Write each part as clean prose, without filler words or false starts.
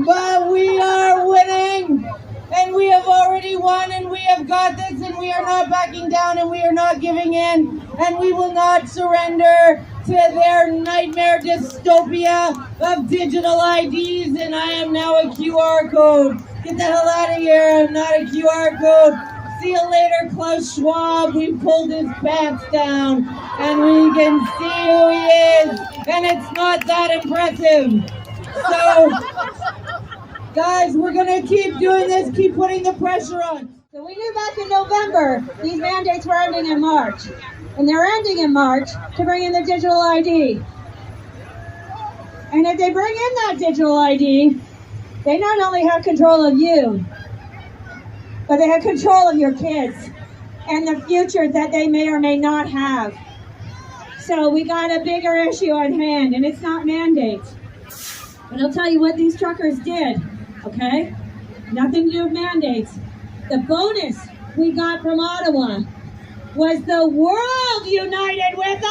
but we are winning, and we have already won, and we have got this, and we are not backing down, and we are not giving in, and we will not surrender to their nightmare dystopia of digital IDs, and I am now a QR code. Get the hell out of here, I'm not a QR code. See you later, Klaus Schwab. We pulled his pants down, and we can see who he is, and it's not that impressive. So, guys, we're going to keep doing this, keep putting the pressure on. So we knew back in November these mandates were ending in March, and they're ending in March to bring in the digital ID. And if they bring in that digital ID, they not only have control of you, but they have control of your kids and the future that they may or may not have. So we got a bigger issue on hand, and it's not mandates. But I'll tell you what these truckers did, okay? Nothing to do with mandates. The bonus we got from Ottawa was the world united with us!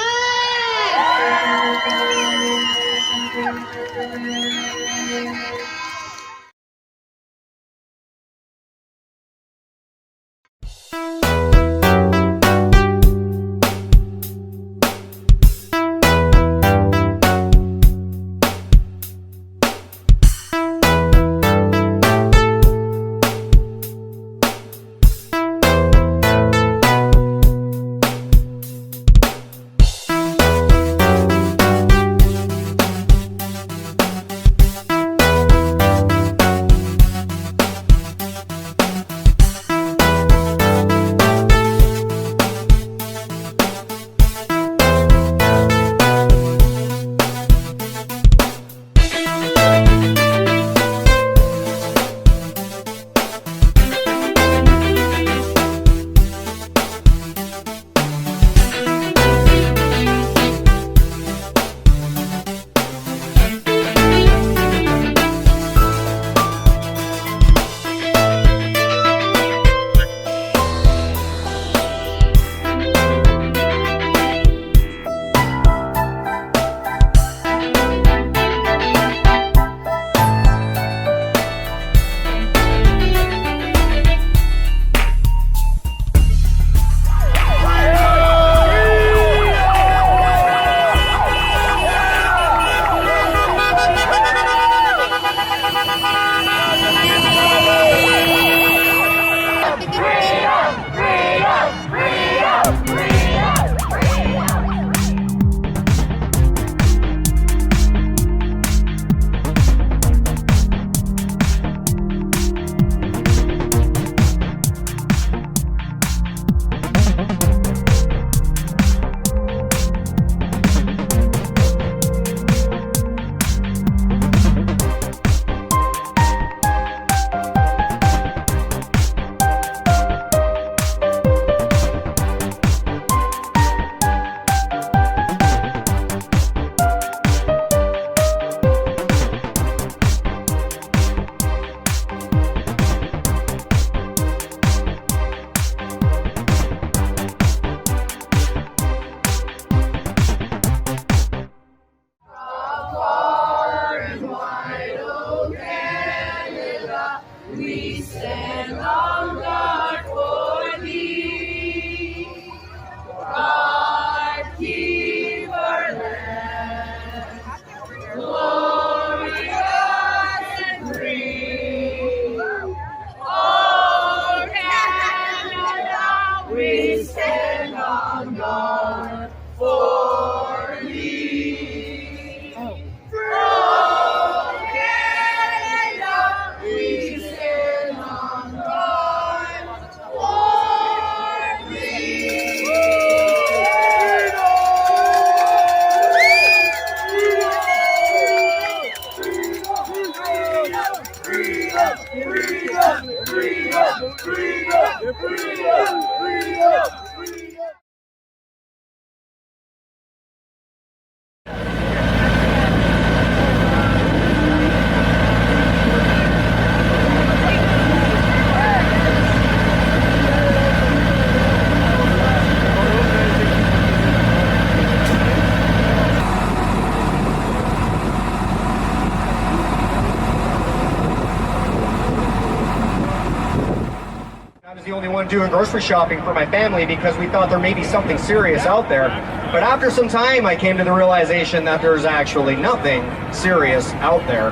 only one doing grocery shopping for my family because we thought there may be something serious out there. But after some time, I came to the realization that there's actually nothing serious out there.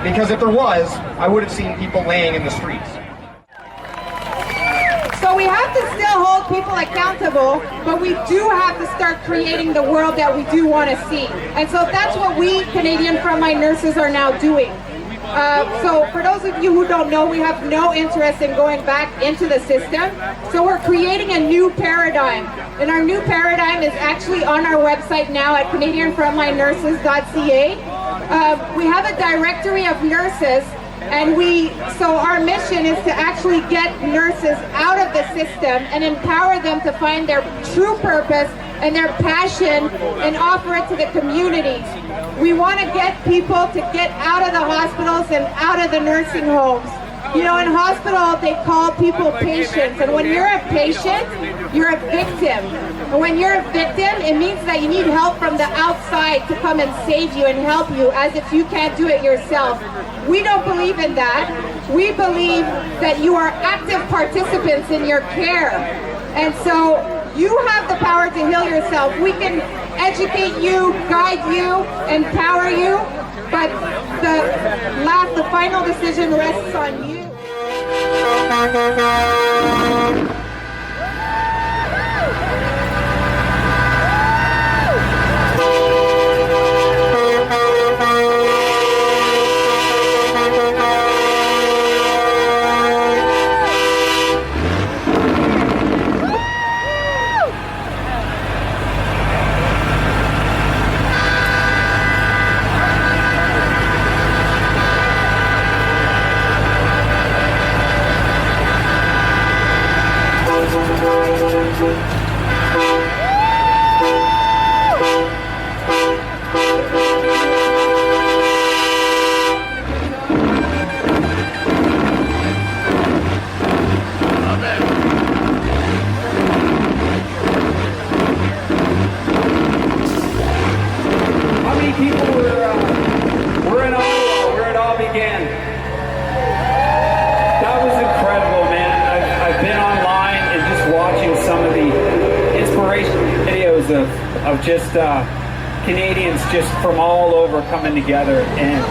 Because if there was, I would have seen people laying in the streets. So we have to still hold people accountable, but we do have to start creating the world that we do want to see. And so that's what we Canadian frontline nurses are now doing. So for those of you who don't know, we have no interest in going back into the system. So we're creating a new paradigm. And our new paradigm is actually on our website now at CanadianFrontlineNurses.ca. We have a directory of nurses, and so our mission is to actually get nurses out of the system and empower them to find their true purpose and their passion and offer it to the communities. We want to get people to get out of the hospitals and out of the nursing homes. You know, in hospital, they call people patients. And when you're a patient, you're a victim. And when you're a victim, it means that you need help from the outside to come and save you and help you as if you can't do it yourself. We don't believe in that. We believe that you are active participants in your care. And so you have the power to heal yourself. We can educate you, guide you, empower you, but the final decision rests on you. Of just Canadians just from all over coming together, and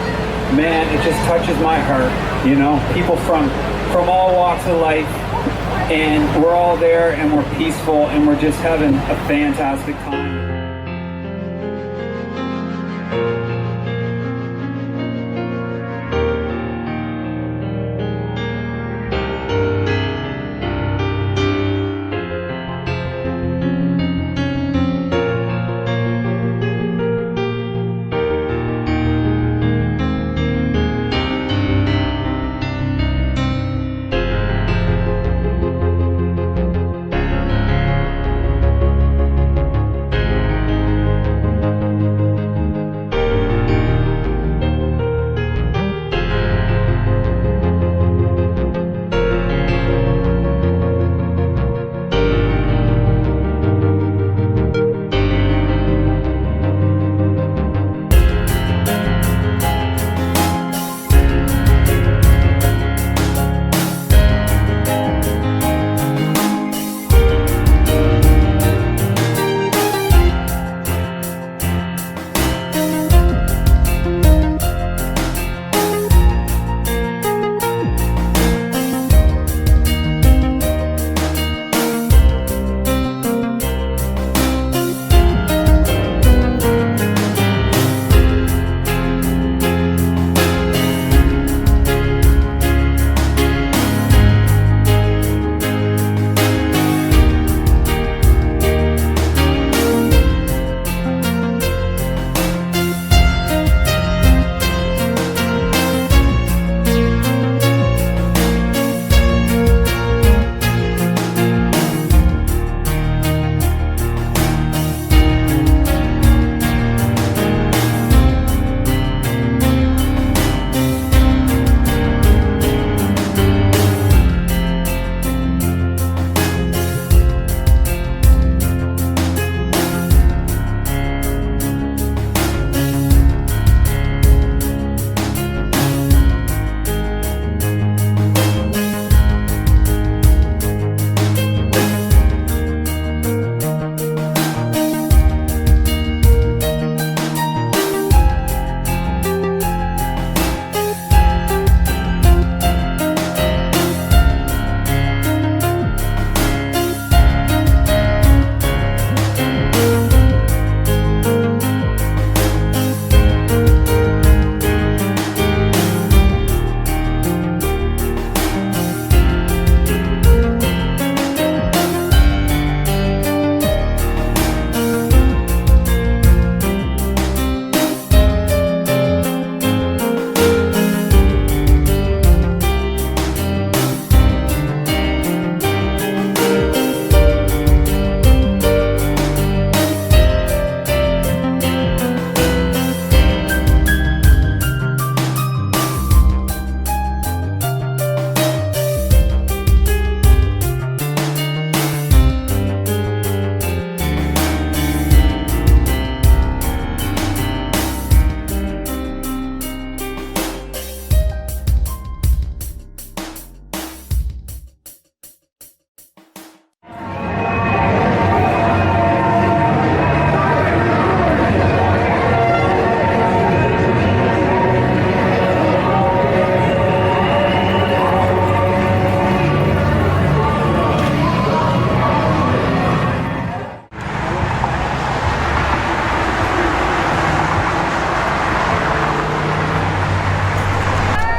man, it just touches my heart, you know, people from all walks of life, and we're all there and we're peaceful and we're just having a fantastic time.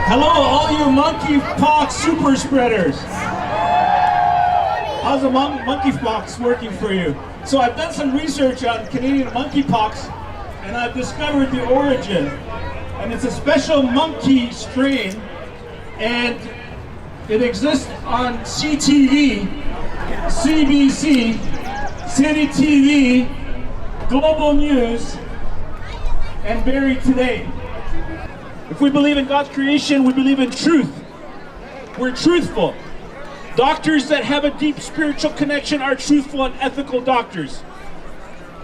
Hello, all you monkeypox super spreaders. How's the monkeypox working for you? So I've done some research on Canadian monkeypox, and I've discovered the origin. And it's a special monkey strain, and it exists on CTV, CBC, City TV, Global News, and Barrie Today. If we believe in God's creation, we believe in truth. We're truthful. Doctors that have a deep spiritual connection are truthful and ethical doctors.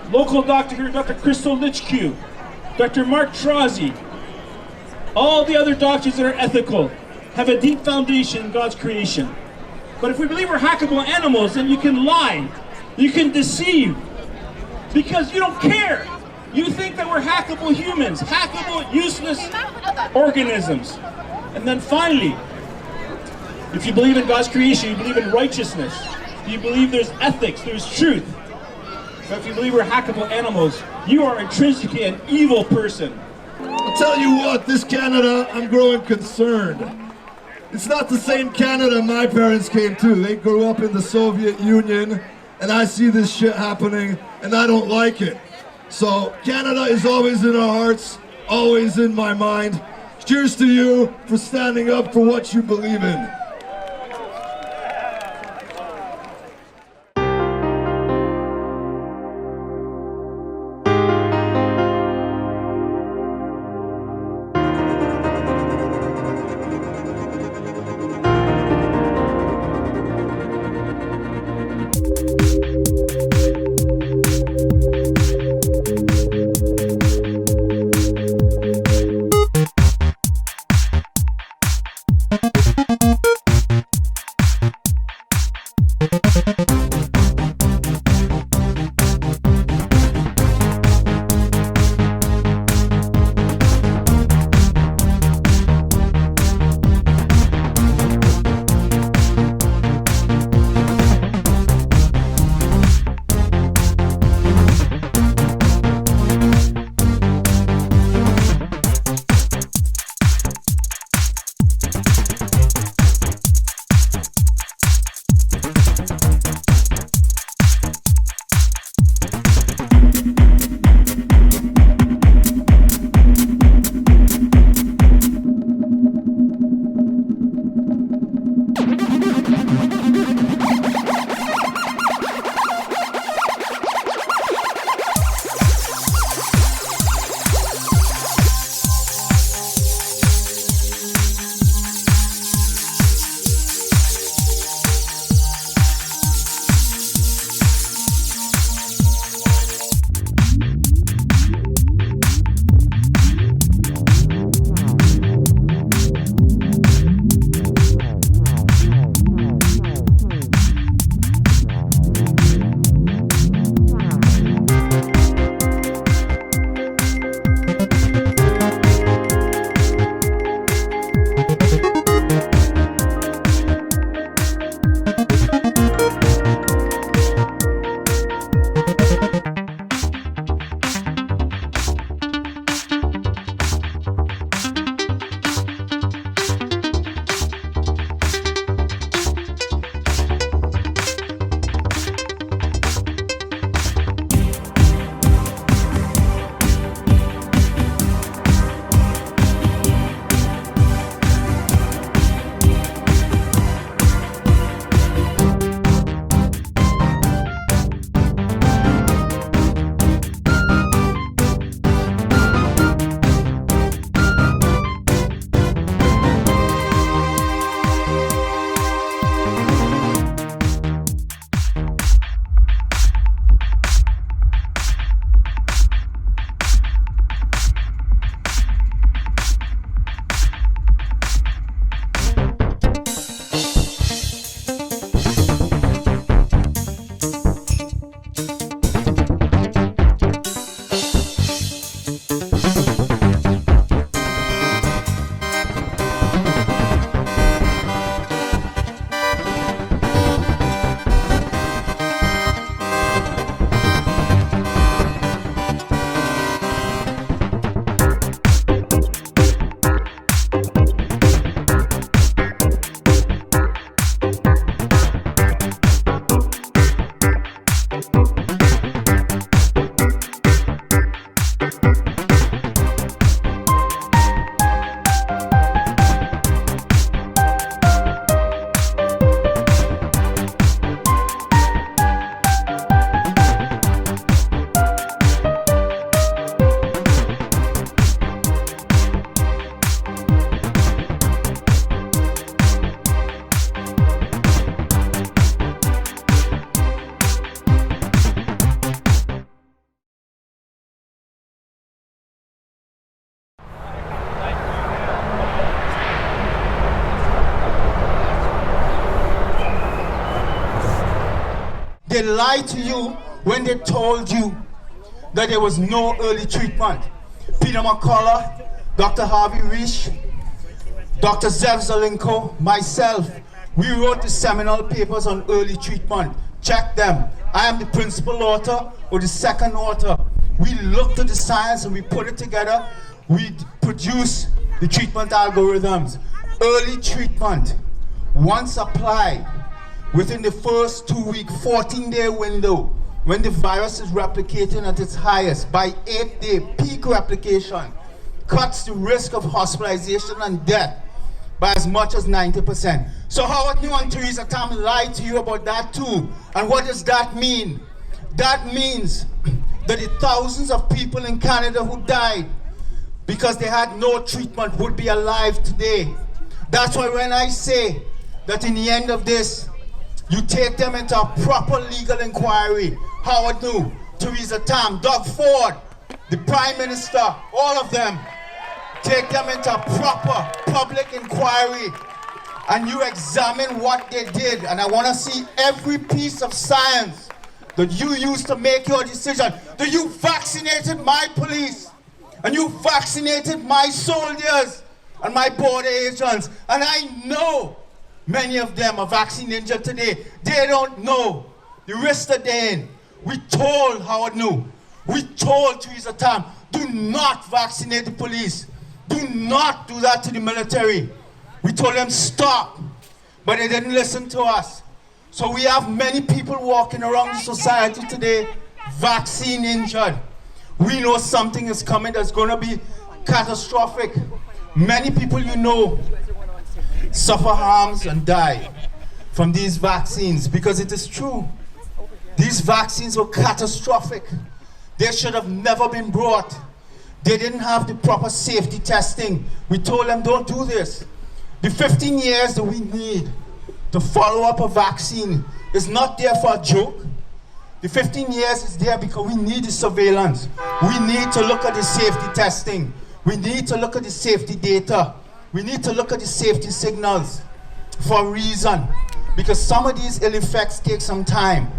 Local doctor here, Dr. Crystal Litchque, Dr. Mark Trozzi, all the other doctors that are ethical have a deep foundation in God's creation. But if we believe we're hackable animals, then you can lie, you can deceive, because you don't care. You think that we're hackable humans, hackable, useless organisms. And then finally, if you believe in God's creation, you believe in righteousness, you believe there's ethics, there's truth. But if you believe we're hackable animals, you are intrinsically an evil person. I'll tell you what, this Canada, I'm growing concerned. It's not the same Canada my parents came to. They grew up in the Soviet Union, and I see this shit happening, and I don't like it. So Canada is always in our hearts, always in my mind. Cheers to you for standing up for what you believe in. They lied to you when they told you that there was no early treatment. Peter McCullough, Dr. Harvey Reich, Dr. Zev Zelenko, myself, we wrote the seminal papers on early treatment. Check them. I am the principal author or the second author. We looked at the science and we put it together. We produce the treatment algorithms. Early treatment, once applied, within the first 2-week, 14-day window, when the virus is replicating at its highest, by 8-day peak replication, cuts the risk of hospitalization and death by as much as 90%. So Howard New and Theresa Tam lied to you about that too. And what does that mean? That means that the thousands of people in Canada who died because they had no treatment would be alive today. That's why when I say that in the end of this, you take them into a proper legal inquiry. Howard New, Theresa Tam, Doug Ford, the Prime Minister, all of them. Take them into a proper public inquiry and you examine what they did. And I want to see every piece of science that you used to make your decision. That you vaccinated my police and you vaccinated my soldiers and my border agents. And I know many of them are vaccine injured today. They don't know the risk that they're in. We told Howard New, we told Theresa Tam, do not vaccinate the police. Do not do that to the military. We told them stop, but they didn't listen to us. So we have many people walking around the society today, vaccine injured. We know something is coming that's going to be catastrophic. Many people you know suffer harms and die from these vaccines because it is true. These vaccines were catastrophic. They should have never been brought. They didn't have the proper safety testing. We told them, don't do this. The 15 years that we need to follow up a vaccine is not there for a joke. The 15 years is there because we need the surveillance. We need to look at the safety testing. We need to look at the safety data. We need to look at the safety signals for a reason. Because some of these ill effects take some time.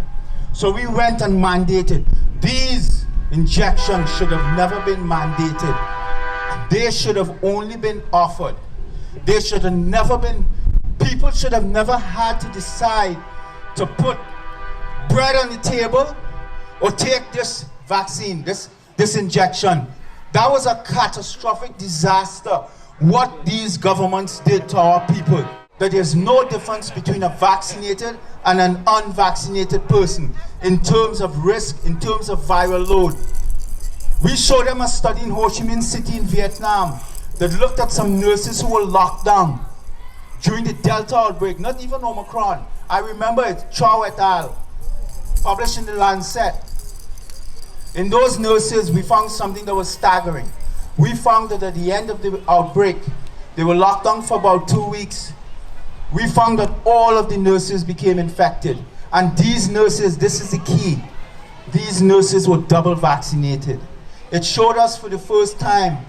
So we went and mandated. These injections should have never been mandated. They should have only been offered. They should have never been, people should have never had to decide to put bread on the table or take this vaccine, this injection. That was a catastrophic disaster, what these governments did to our people. That there's no difference between a vaccinated and an unvaccinated person in terms of risk, in terms of viral load. We showed them a study in Ho Chi Minh City in Vietnam that looked at some nurses who were locked down during the Delta outbreak, not even Omicron. I remember it, Chow et al., published in the Lancet. In those nurses, we found something that was staggering. We found that at the end of the outbreak, they were locked down for about 2 weeks. We found that all of the nurses became infected. And these nurses, this is the key, these nurses were double vaccinated. It showed us for the first time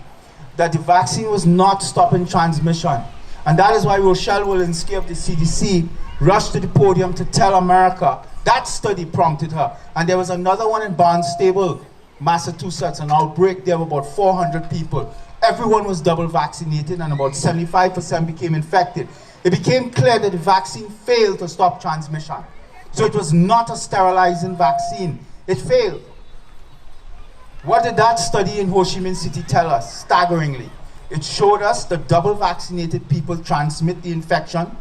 that the vaccine was not stopping transmission. And that is why Rochelle Walensky of the CDC rushed to the podium to tell America. That study prompted her. And there was another one in Barnstable, Massachusetts, an outbreak there of about 400 people. Everyone was double vaccinated and about 75% became infected. It became clear that the vaccine failed to stop transmission. So it was not a sterilizing vaccine. It failed. What did that study in Ho Chi Minh City tell us? Staggeringly, it showed us that double vaccinated people transmit the infection.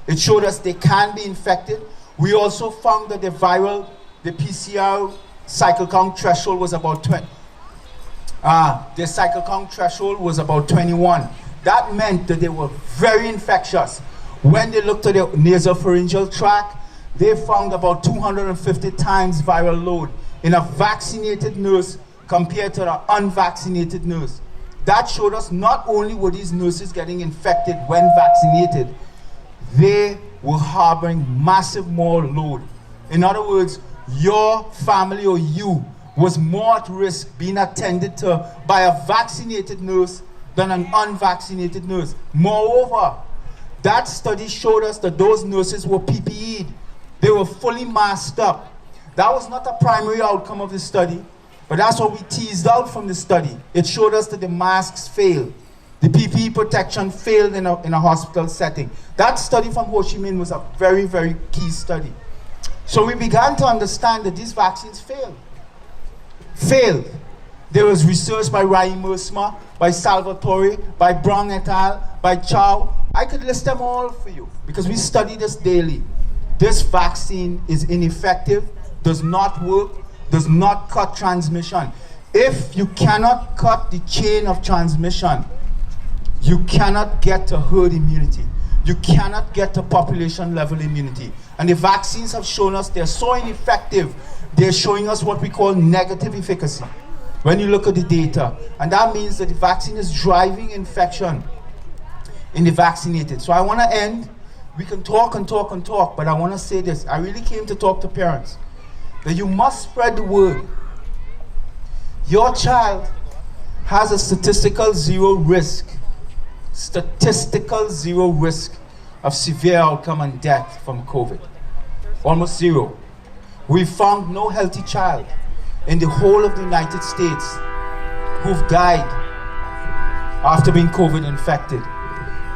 It showed us they can be infected. We also found that the PCR cycle count threshold was about 20. The cycle count threshold was about 21. That meant that they were very infectious. When they looked at the nasopharyngeal tract, they found about 250 times viral load in a vaccinated nurse compared to an unvaccinated nurse. That showed us not only were these nurses getting infected when vaccinated, they were harboring massive more load. In other words, your family or you was more at risk being attended to by a vaccinated nurse than an unvaccinated nurse. Moreover, that study showed us that those nurses were PPE'd. They were fully masked up. That was not a primary outcome of the study, but that's what we teased out from the study. It showed us that the masks failed. The PPE protection failed in a hospital setting. That study from Ho Chi Minh was a very, very key study. So we began to understand that these vaccines failed. Failed. There was research by Rai Mersma, by Salvatore, by Brown et al., by Chow. I could list them all for you because we study this daily. This vaccine is ineffective, does not work, does not cut transmission. If you cannot cut the chain of transmission, you cannot get to herd immunity. You cannot get to population level immunity. And the vaccines have shown us they're so ineffective, they're showing us what we call negative efficacy when you look at the data. And that means that the vaccine is driving infection in the vaccinated. So I want to end. We can talk and talk and talk, but I want to say this. I really came to talk to parents that you must spread the word. Your child has a statistical zero risk of severe outcome and death from COVID. Almost zero. We found no healthy child in the whole of the United States who've died after being COVID infected.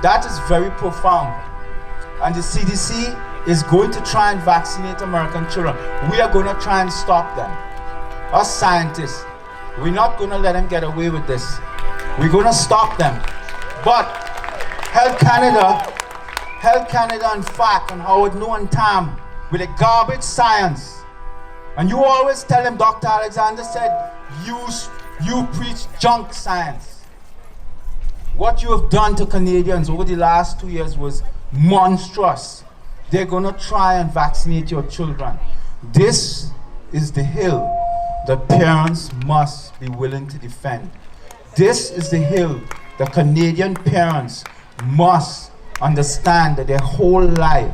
That is very profound. And the CDC is going to try and vaccinate American children. We are going to try and stop them. Us scientists, we're not going to let them get away with this. We're going to stop them. But Health Canada and FAC and Howard No and Tam with a garbage science. And you always tell them, Dr. Alexander said, you preach junk science. What you have done to Canadians over the last 2 years was monstrous. They're going to try and vaccinate your children. This is the hill that parents must be willing to defend. This is the hill that Canadian parents must understand that their whole life,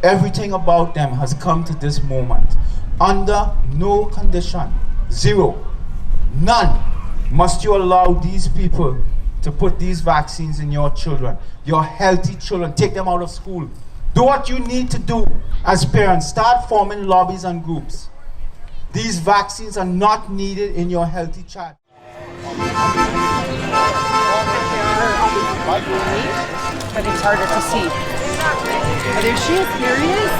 everything about them has come to this moment. Under no condition, zero, none, must you allow these people to put these vaccines in your children, your healthy children. Take them out of school. Do what you need to do as parents. Start forming lobbies and groups. These vaccines are not needed in your healthy child. But it's harder to see. Are she serious?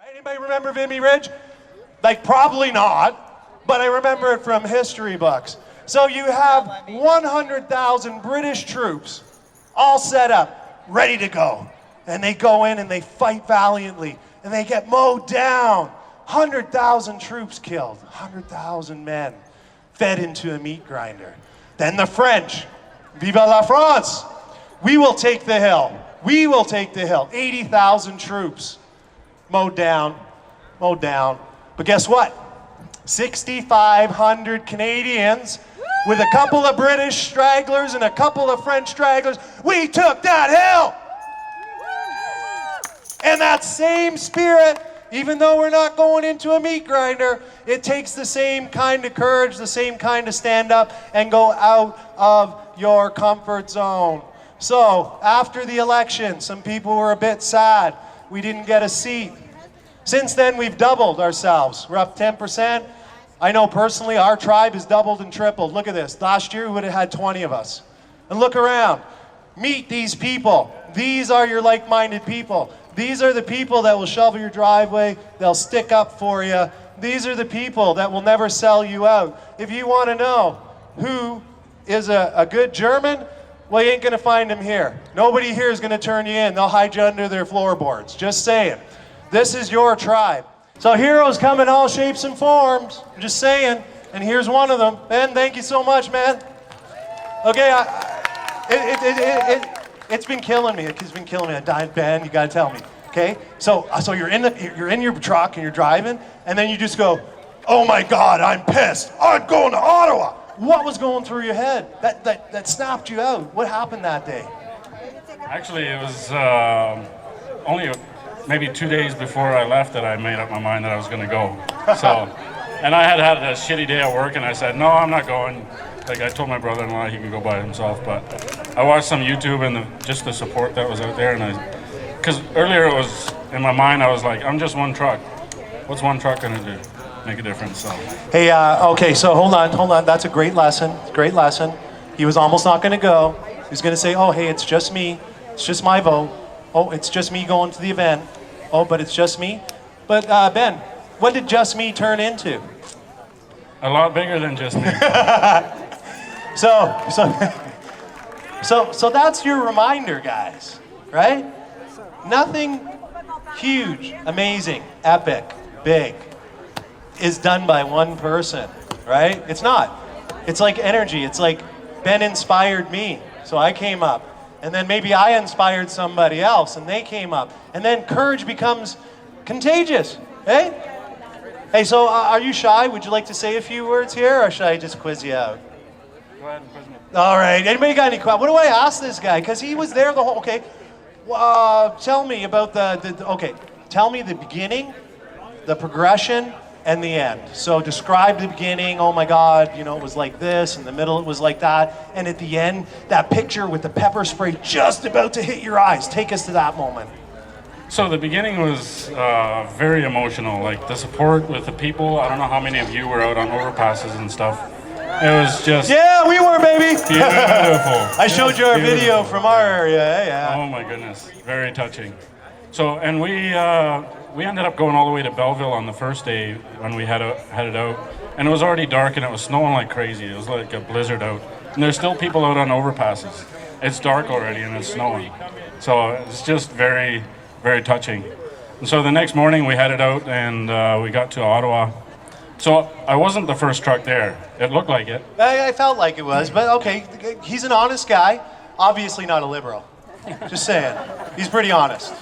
Anybody remember Vimy Ridge? Like, probably not, but I remember it from history books. So you have 100,000 British troops all set up, ready to go. And they go in and they fight valiantly, and they get mowed down. 100,000 troops killed, 100,000 men fed into a meat grinder. Then the French, Vive la France! We will take the hill. We will take the hill. 80,000 troops mowed down, mowed down. But guess what? 6,500 Canadians with a couple of British stragglers and a couple of French stragglers. We took that hill! And that same spirit, even though we're not going into a meat grinder, it takes the same kind of courage, the same kind of stand up and go out of your comfort zone. So, after the election, some people were a bit sad. We didn't get a seat. Since then, we've doubled ourselves. We're up 10%. I know personally, our tribe has doubled and tripled. Look at this. Last year, we would have had 20 of us. And look around. Meet these people. These are your like-minded people. These are the people that will shovel your driveway. They'll stick up for you. These are the people that will never sell you out. If you want to know who is a good German, well, you ain't going to find him here. Nobody here is going to turn you in. They'll hide you under their floorboards. Just saying. This is your tribe. So heroes come in all shapes and forms. I'm just saying. And here's one of them. Ben, thank you so much, man. Okay, it's been killing me. It's been killing me. I died, Ben. You got to tell me. Okay. So you're in your truck and you're driving, and then you just go, "Oh my God, I'm pissed. I'm going to Ottawa." What was going through your head that snapped you out? What happened that day? Actually, it was only maybe 2 days before I left that I made up my mind that I was going to go. So, and I had a shitty day at work, and I said, no, I'm not going. Like, I told my brother-in-law he could go by himself, but I watched some YouTube and just the support that was out there, and because earlier it was, in my mind, I was like, I'm just one truck. What's one truck going to do? Make a difference, so. Hey, okay, so hold on. That's a great lesson. Great lesson. He was almost not going to go. He was going to say, oh, hey, it's just me. It's just my vote. Oh, it's just me going to the event. Oh, but it's just me. But Ben, what did just me turn into? A lot bigger than just me. So that's your reminder, guys, right? Nothing huge, amazing, epic, big is done by one person, right? It's not. It's like energy. It's like Ben inspired me, so I came up. And then maybe I inspired somebody else, and they came up. And then courage becomes contagious, eh? Hey, so are you shy? Would you like to say a few words here, or should I just quiz you out? Go ahead and quiz me. All right. Anybody got any questions? What do I ask this guy? Because he was there the whole. Okay. Tell me about Okay. Tell me the beginning, the progression, and the end. So describe the beginning. Oh my God, it was like this. In the middle, it was like that. And at the end, that picture with the pepper spray just about to hit your eyes. Take us to that moment. So the beginning was very emotional. Like the support with the people. I don't know how many of you were out on overpasses and stuff. It was just... Yeah, we were, baby. Beautiful. I showed you our video from our area. Yeah. Oh my goodness, very touching. So, and we ended up going all the way to Belleville on the first day when we headed out. And it was already dark and it was snowing like crazy. It was like a blizzard out. And there's still people out on overpasses. It's dark already and it's snowing. So it's just very, very touching. And so the next morning we headed out and we got to Ottawa. So I wasn't the first truck there. It looked like it. I felt like it was, but okay. He's an honest guy. Obviously not a liberal. Just saying. He's pretty honest.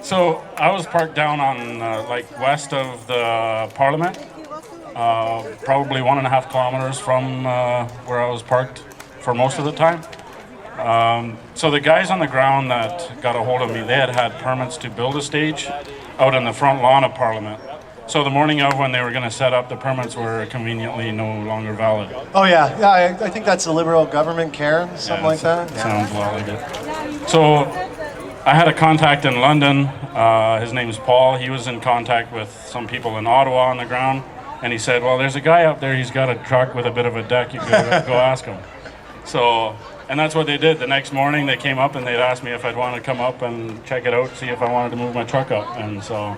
So I was parked down on like west of the Parliament, probably 1.5 kilometers from where I was parked for most of the time. So the guys on the ground that got a hold of me, they had permits to build a stage out in the front lawn of Parliament. So the morning of when they were going to set up, the permits were conveniently no longer valid. Oh yeah. I think that's the Liberal government, Karen, something like that. Sounds a lot like it. So I had a contact in London. His name's Paul. He was in contact with some people in Ottawa on the ground, and he said, "Well, there's a guy up there. He's got a truck with a bit of a deck. You could go ask him." So, and that's what they did. The next morning, they came up and they'd asked me if I'd want to come up and check it out, see if I wanted to move my truck up, and so.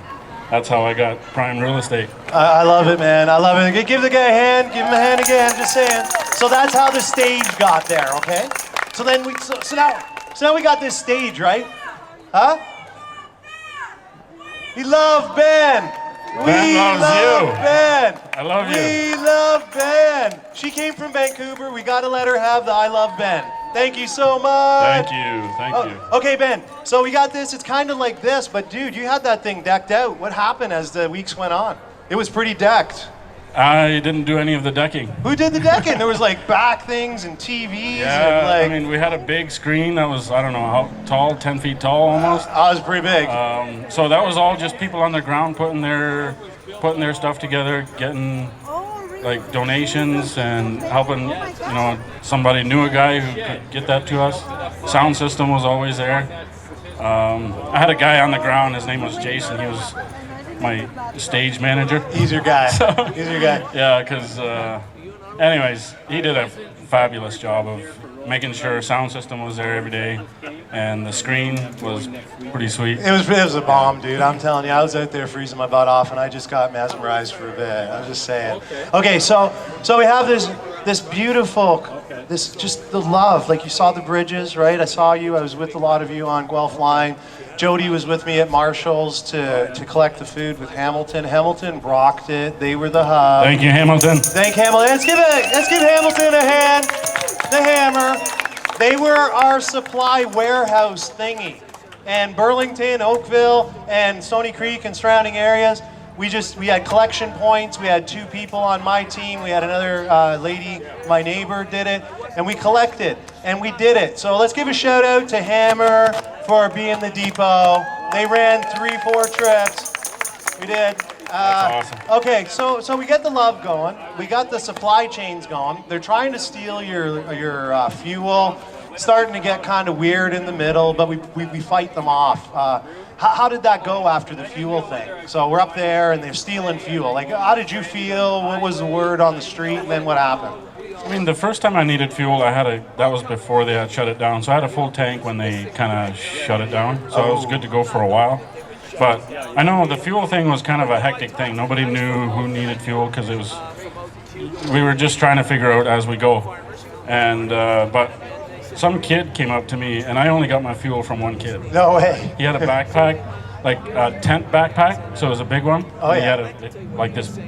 That's how I got prime real estate. I love it, man. I love it. Give the guy a hand. Give him a hand again. Just saying. So that's how the stage got there, okay? So then so now we got this stage, right? Huh? We love Ben. Ben loves you. Ben. I love you. We love Ben. She came from Vancouver. We got to let her have the I love Ben. Thank you so much. Thank you. Okay, Ben. So we got this. It's kind of like this, but dude, you had that thing decked out. What happened as the weeks went on? It was pretty decked. I didn't do any of the decking. Who did the decking? There was like back things and TVs. Yeah, and like, I mean, we had a big screen that was, I don't know how tall, 10 feet tall almost. I was pretty big. So that was all just people on the ground putting their stuff together, getting like donations and helping, somebody knew a guy who could get that to us. Sound system was always there. I had a guy on the ground, his name was Jason, he was my stage manager. He's your guy. He's your guy. Yeah, because anyways, he did a fabulous job of making sure sound system was there every day, and the screen was pretty sweet. It was a bomb, dude. I'm telling you, I was out there freezing my butt off, and I just got mesmerized for a bit. I'm just saying. Okay, so we have this beautiful, this just the love. Like you saw the bridges, right? I saw you. I was with a lot of you on Guelph Line. Jody was with me at Marshall's to collect the food with Hamilton. Hamilton rocked it. They were the hub. Thank you, Hamilton. Thank Hamilton. Let's give Hamilton a hand. The hammer. They were our supply warehouse thingy. And Burlington, Oakville, and Stony Creek and surrounding areas, we had collection points. We had 2 people on my team. We had another lady, my neighbor, did it. And we collected, and we did it. So let's give a shout out to Hammer for being the depot. They ran 3-4 trips. We did. That's awesome. Okay, so we get the love going. We got the supply chains going. They're trying to steal your fuel. Starting to get kind of weird in the middle, but we fight them off. How did that go after the fuel thing? So we're up there and they're stealing fuel. Like, how did you feel? What was the word on the street? And then what happened? I mean, the first time I needed fuel, that was before they had shut it down. So I had a full tank when they kind of shut it down. So it was good to go for a while. But I know the fuel thing was kind of a hectic thing. Nobody knew who needed fuel because we were just trying to figure out as we go. And but some kid came up to me, and I only got my fuel from one kid. No way. He had a backpack, like a tent backpack, so it was a big one. Oh, He yeah. had like this,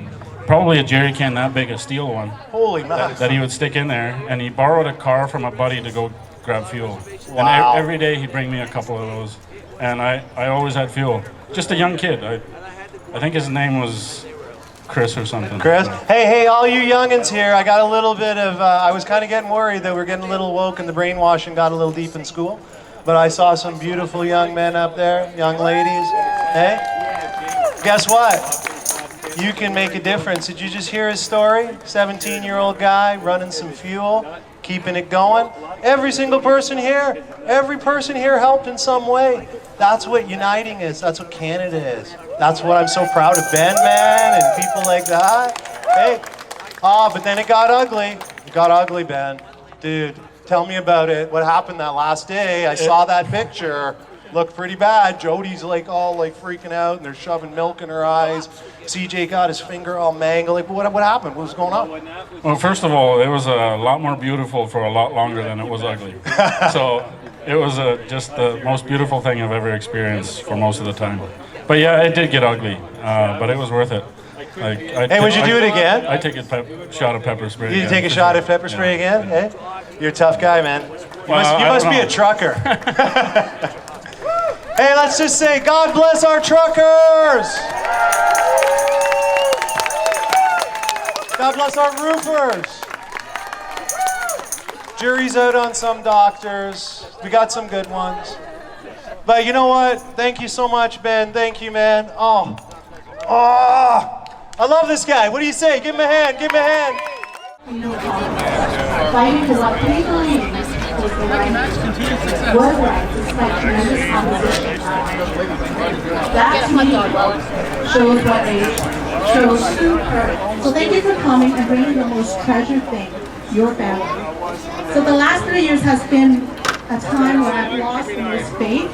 probably a jerry can that big, a steel one. Holy man. That he would stick in there, and he borrowed a car from a buddy to go grab fuel. Wow. And every day he'd bring me a couple of those, and I always had fuel. Just a young kid. I think his name was Chris or something. Chris? Hey, all you youngins here, I got a little bit of, I was kind of getting worried that we're getting a little woke and the brainwashing got a little deep in school. But I saw some beautiful young men up there, young ladies. Hey? Guess what? You can make a difference. Did you just hear his story? 17-year-old guy running some fuel, keeping it going. Every single person here, every person here helped in some way. That's what uniting is. That's what Canada is. That's what I'm so proud of Ben, man, and people like that. Hey, but then it got ugly. It got ugly, Ben. Dude, tell me about it. What happened that last day? I saw that picture. Looked pretty bad. Jody's like all like freaking out, and they're shoving milk in her eyes. CJ got his finger all mangled. Like, what happened? What was going on? Well, first of all, it was a lot more beautiful for a lot longer than it was ugly. So it was just the most beautiful thing I've ever experienced for most of the time. But yeah, it did get ugly, but it was worth it. Hey, would you do it again? I take a shot of pepper spray. You take a shot of pepper spray again? Hey? You're a tough guy, man. You must be a trucker. Hey, let's just say, God bless our truckers! God bless our roofers! Jury's out on some doctors. We got some good ones. But you know what? Thank you so much, Ben. Thank you, man. Oh, I love this guy. What do you say? Give him a hand. Give him a hand. Fighting for what we believe is the right word rights despite tremendous opposition. That to me shows what age, shows true courage. So thank you for coming and bringing the most treasured thing, your family. So the last 3 years has been a time where I've lost the most faith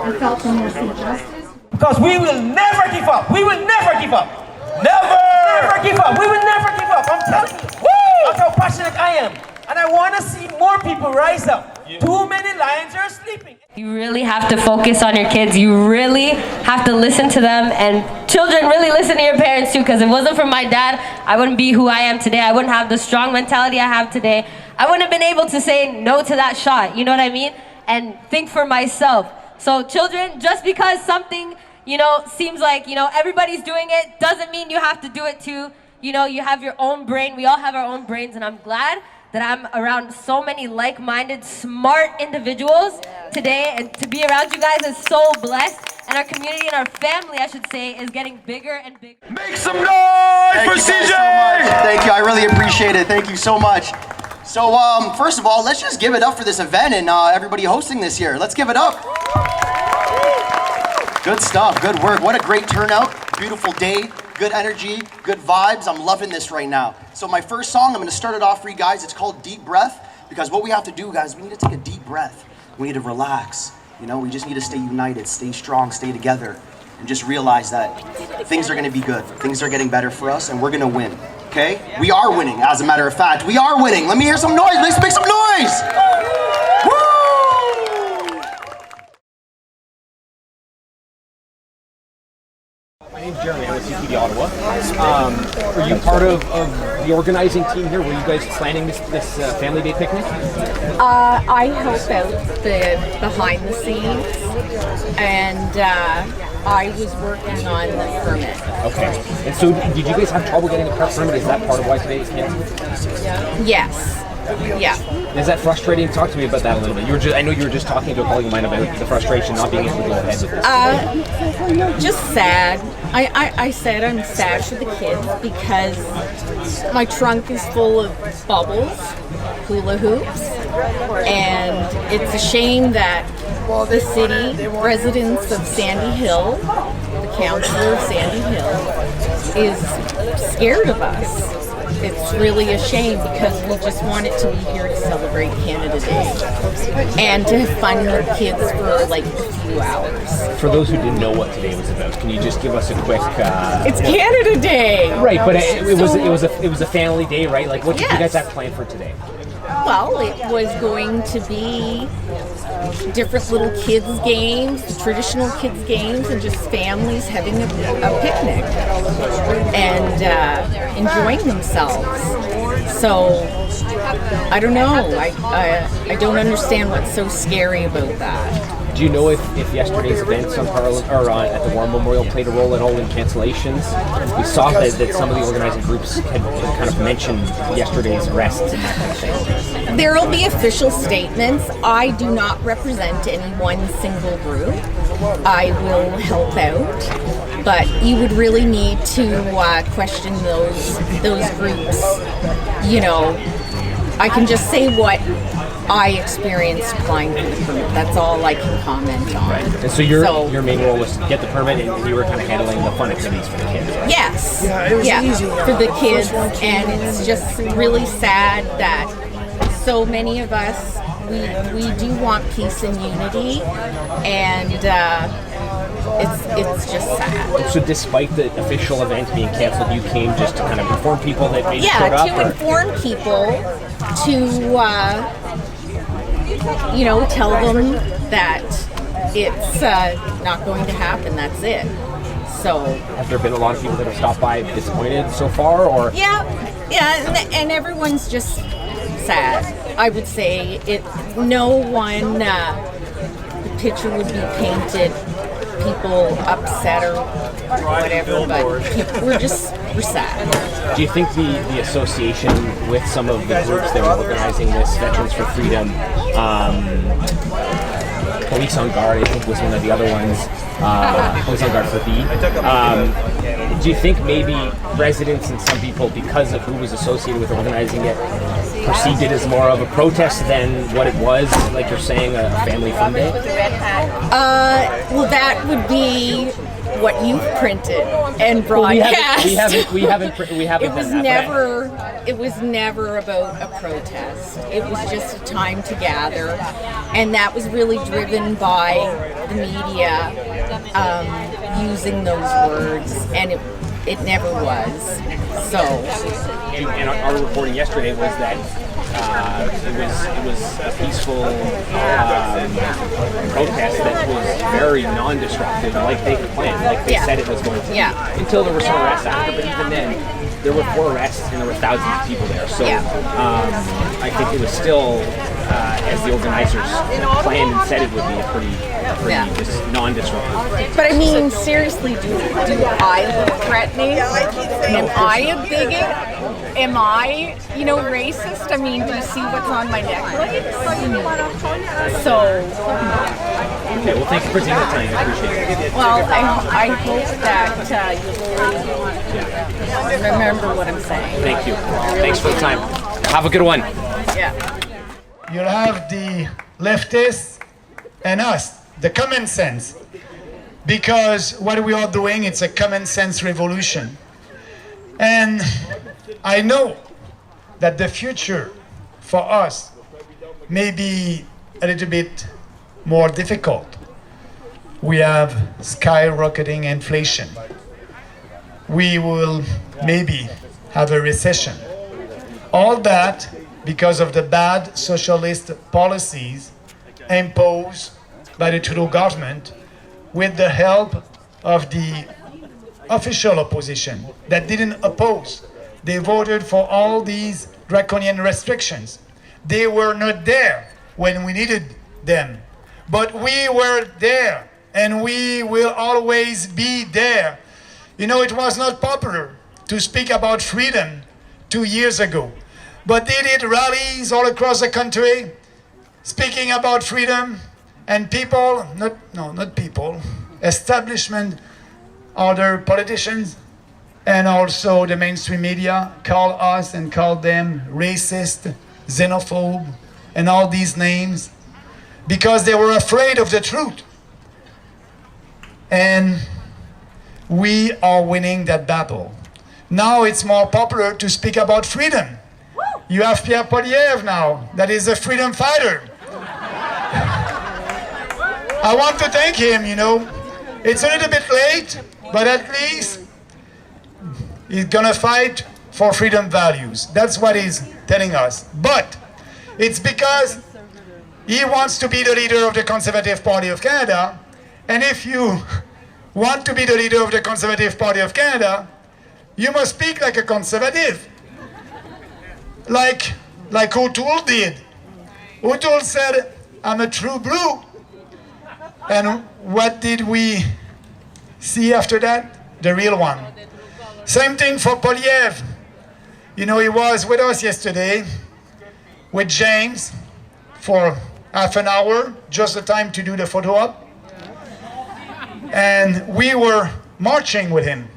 and felt the most injustice. Because we will never give up. We will never give up. Never! Never give up. We will never give up. I'm telling you. Woo! That's how passionate I am. And I want to see more people rise up. Yeah. Too many lions are sleeping. You really have to focus on your kids. You really have to listen to them. And children, really listen to your parents too. Because if it wasn't for my dad, I wouldn't be who I am today. I wouldn't have the strong mentality I have today. I wouldn't have been able to say no to that shot. You know what I mean? And think for myself. So children, just because something, seems like, everybody's doing it, doesn't mean you have to do it too. You have your own brain. We all have our own brains, and I'm glad that I'm around so many like-minded, smart individuals today, and to be around you guys is so blessed. And our community and our family, I should say, is getting bigger and bigger. Make some noise for CJ! Thank you, I really appreciate it. Thank you so much. So, first of all, let's just give it up for this event and everybody hosting this year. Let's give it up. Good stuff, good work. What a great turnout. Beautiful day, good energy, good vibes. I'm loving this right now. So my first song, I'm gonna start it off for you guys. It's called Deep Breath, because what we have to do, guys, we need to take a deep breath. We need to relax. We just need to stay united, stay strong, stay together, and just realize that things are gonna be good. Things are getting better for us, and we're gonna win, okay? We are winning, as a matter of fact. We are winning. Let me hear some noise. Let's make some noise. Woo! My name's Jeremy. I'm with CTV Ottawa. Are you part of the organizing team here? Were you guys planning this family day picnic? I help out the behind the scenes, and I was working on the permit. Okay. And so, did you guys have trouble getting a permit? Is that part of why today is canceled? Yes. Yeah. Is that frustrating? Talk to me about that a little bit. I know you were just talking to a colleague of mine about the frustration not being able to go ahead with this. Just sad. I said I'm sad for the kids because my trunk is full of bubbles, hula hoops, and it's a shame that the city, residents of Sandy Hill, the councillor of Sandy Hill, is scared of us. It's really a shame because we just wanted to be here to celebrate Canada Day and to have fun with kids for like a few hours. For those who didn't know what today was about, can you just give us a quick? It's Canada Day, right? But it was a family day, right? Like, what did you guys have planned for today? Well, it was going to be different little kids games, traditional kids games, and just families having a picnic and enjoying themselves. So I don't know. I don't understand what's so scary about that. Do you know if yesterday's events on at the War Memorial played a role at all in cancellations? We saw that some of the organizing groups had kind of mentioned yesterday's arrests and that kind of thing. There will be official statements. I do not represent any one single group. I will help out, but you would really need to question those groups. You know, I can just say what I experienced applying for the permit. That's all I can comment on. Right. And so your main role was to get the permit, and you were kind of handling the fun activities for the kids, right? Yes. For the kids, and it's just really sad that so many of us, we do want peace and unity, and it's just sad. So despite the official event being canceled, you came just to kind of inform people that maybe showed up? Yeah, to inform people, to tell them that it's not going to happen. That's it. So, have there been a lot of people that have stopped by disappointed so far, or? Yeah, and everyone's just sad. I would say no one picture would be painted, people upset or whatever, but we're sad. Do you think the association with some of the groups that are organizing this, Veterans for Freedom, Police on Guard, I think was one of the other ones, Police on Guard for the, do you think maybe residents and some people, because of who was associated with organizing it, perceived it as more of a protest than what it was, like you're saying, a family fun day? Well, that would be what you've printed and broadcast. We haven't done that. It was never about a protest. It was just a time to gather, and that was really driven by the media using those words, and it never was. So, and our reporting yesterday was that it was a peaceful protest that was very non-destructive, like they had planned, like they said it was going to be, until there were some arrests after. But even then, there were 4 arrests and there were thousands of people there. So I think it was still, as the organizers planned and said it would be, a pretty just non-disruptive. But I mean, seriously, do I look threatening? Am I a bigot? Am I, racist? I mean, do you see what's on my necklace? So. Okay, well, thank you for taking the time. I appreciate it. Well, I hope that you will remember what I'm saying. Thank you. Thanks for the time. Have a good one. Yeah. You'll have the leftists and us, the common sense. Because what we are doing, it's a common sense revolution. And I know that the future for us may be a little bit more difficult. We have skyrocketing inflation. We will maybe have a recession. All that because of the bad socialist policies imposed by the Trudeau government with the help of the official opposition that didn't oppose. They voted for all these draconian restrictions. They were not there when we needed them. But we were there, and we will always be there. It was not popular to speak about freedom 2 years ago. but they did rallies all across the country speaking about freedom, and people, not people, establishment, other politicians, and also the mainstream media call us and call them racist, xenophobe, and all these names because they were afraid of the truth. And we are winning that battle. Now it's more popular to speak about freedom. You have Pierre Poilievre now, that is a freedom fighter. I want to thank him, you know. It's a little bit late, but at least he's gonna fight for freedom values. That's what he's telling us. But it's because he wants to be the leader of the Conservative Party of Canada, and if you want to be the leader of the Conservative Party of Canada, you must speak like a conservative. Like O'Toole did. O'Toole said, I'm a true blue. And what did we see after that? The real one. Same thing for Poilievre. You know, he was with us yesterday with James for half an hour, just the time to do the photo op. And we were marching with him.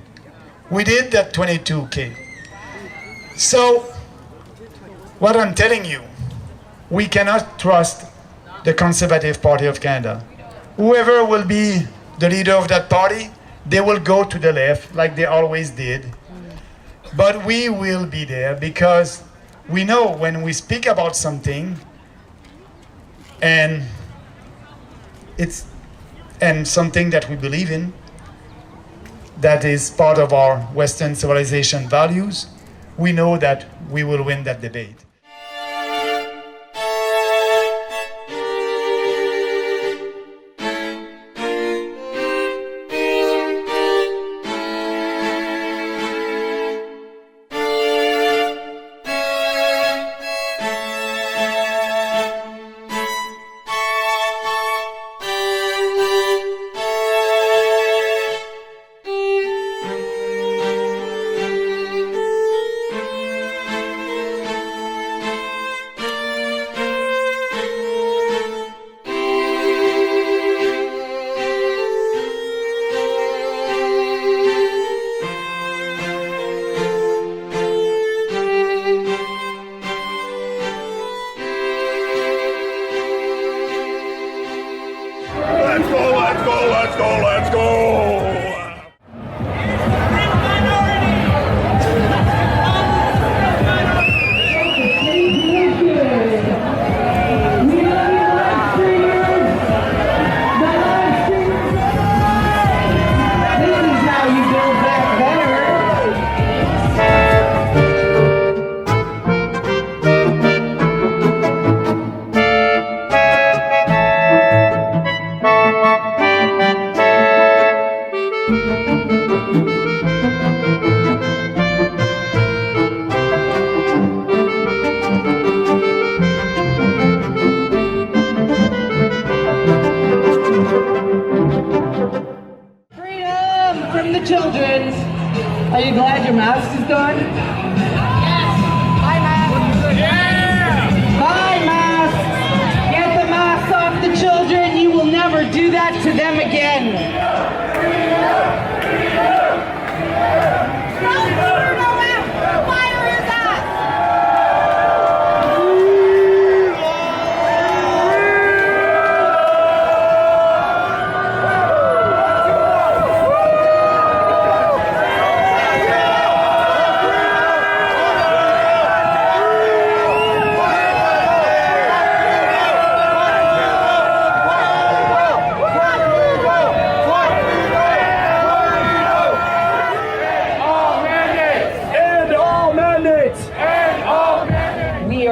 We did that 22K. So, what I'm telling you, we cannot trust the Conservative Party of Canada. Whoever will be the leader of that party, they will go to the left like they always did. But we will be there because we know when we speak about something and something that we believe in, that is part of our Western civilization values, we know that we will win that debate. Let's go! From the children's. Are you glad your mask is gone? Yes. Bye, mask. Yeah. Bye, mask. Get the masks off the children. You will never do that to them again.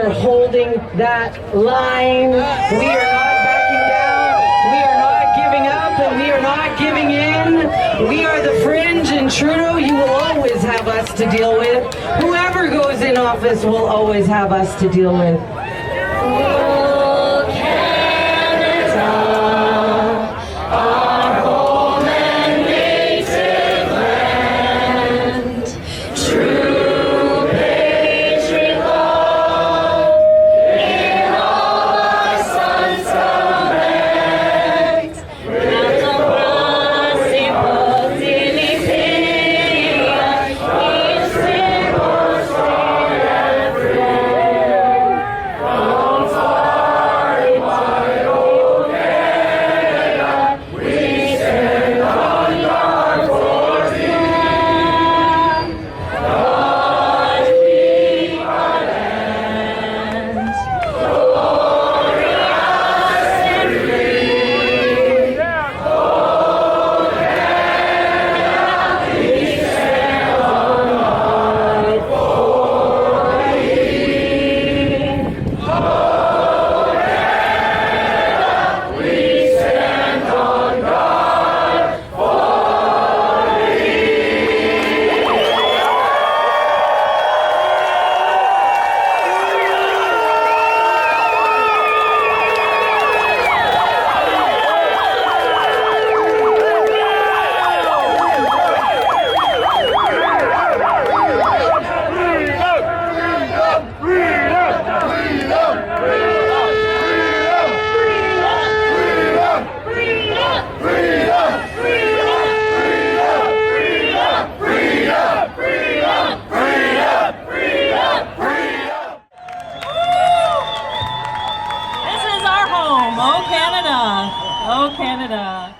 Holding that line. We are not backing down. We are not giving up, and we are not giving in. We are the fringe, and Trudeau, you will always have us to deal with. Whoever goes in office will always have us to deal with. True patriot love. Oh, Canada. Oh, Canada.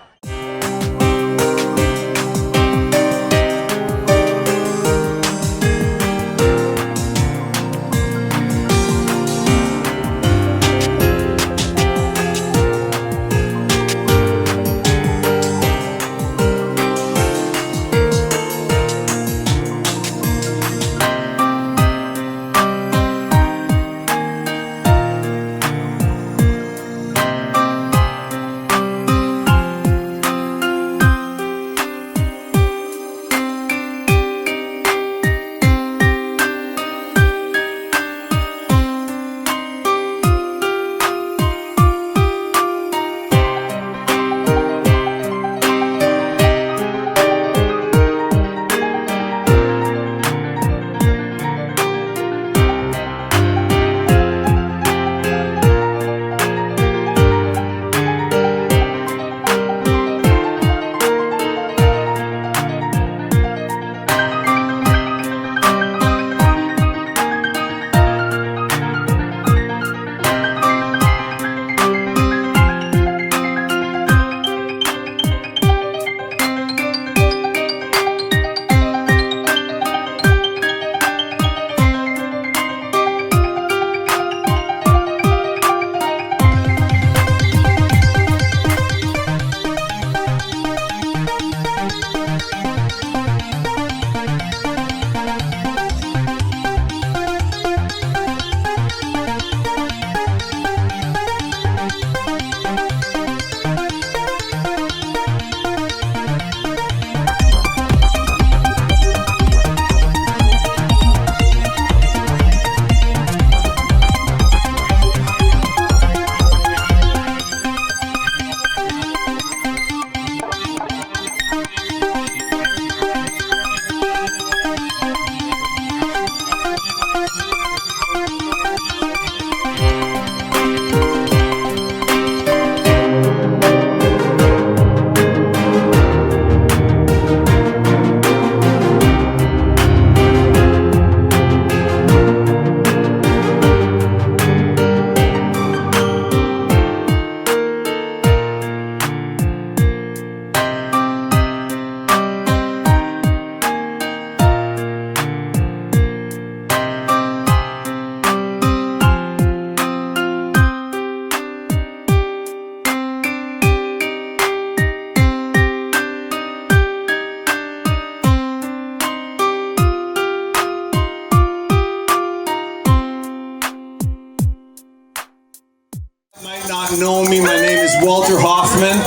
Not know me, my name is Walter Hoffman.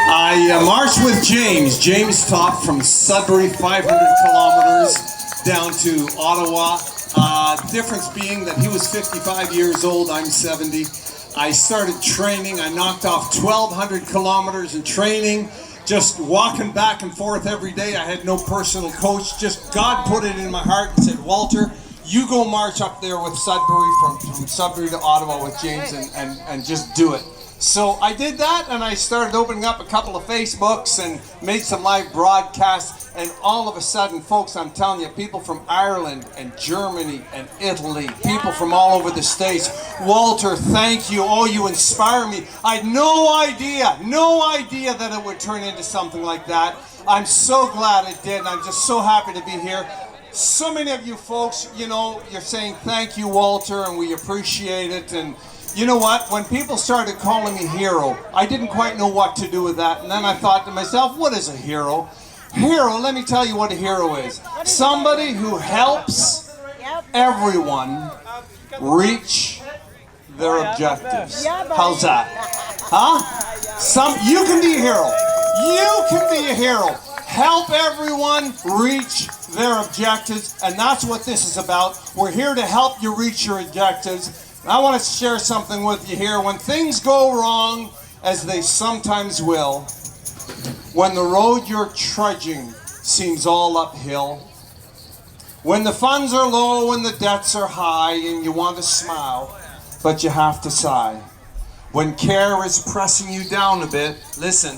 I marched with James Top from Sudbury, 500 kilometers down to Ottawa. Difference being that he was 55 years old, I'm 70. I started training, I knocked off 1,200 kilometers in training, just walking back and forth every day. I had no personal coach, just God put it in my heart and said, Walter, you go march up there with Sudbury, from Sudbury to Ottawa with James, and just do it. So I did that, and I started opening up a couple of Facebooks and made some live broadcasts, and all of a sudden, folks, I'm telling you, people from Ireland and Germany and Italy, people from all over the States, Walter, thank you, oh, you inspire me. I had no idea that it would turn into something like that. I'm so glad it did, and I'm just so happy to be here. So many of you folks, you know, you're saying thank you, Walter, and we appreciate it. And you know what? When people started calling me hero, I didn't quite know what to do with that. And then I thought to myself, what is a hero? Hero, let me tell you what a hero is. Somebody who helps everyone reach their objectives. How's that? Huh? You can be a hero. You can be a hero. Help everyone reach their objectives, and that's what this is about. We're here to help you reach your objectives. And I want to share something with you here. When things go wrong, as they sometimes will, when the road you're trudging seems all uphill, when the funds are low and the debts are high and you want to smile, but you have to sigh, when care is pressing you down a bit, listen,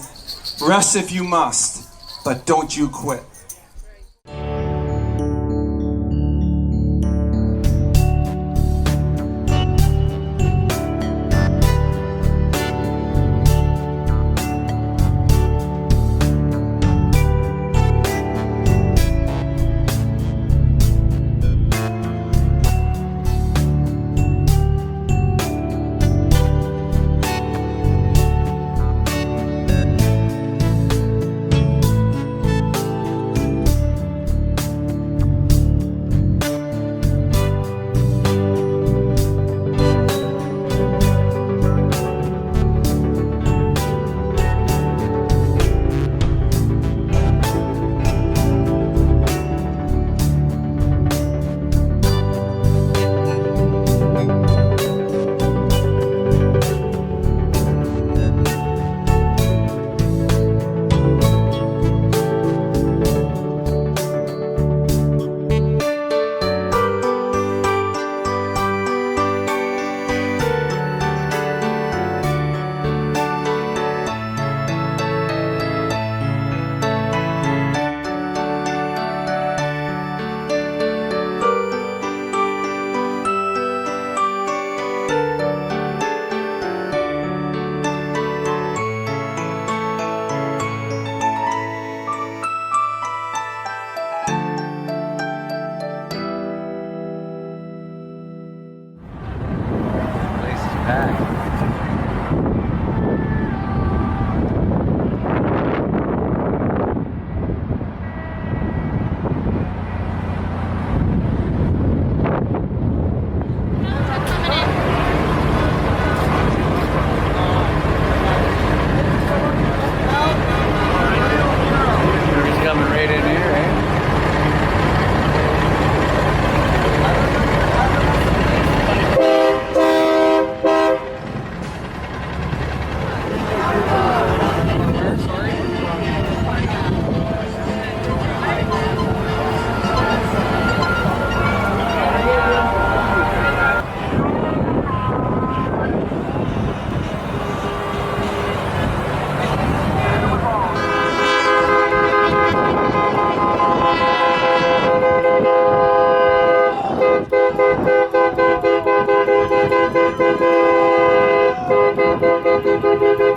rest if you must, but don't you quit. He's coming right in here, eh? Thank you.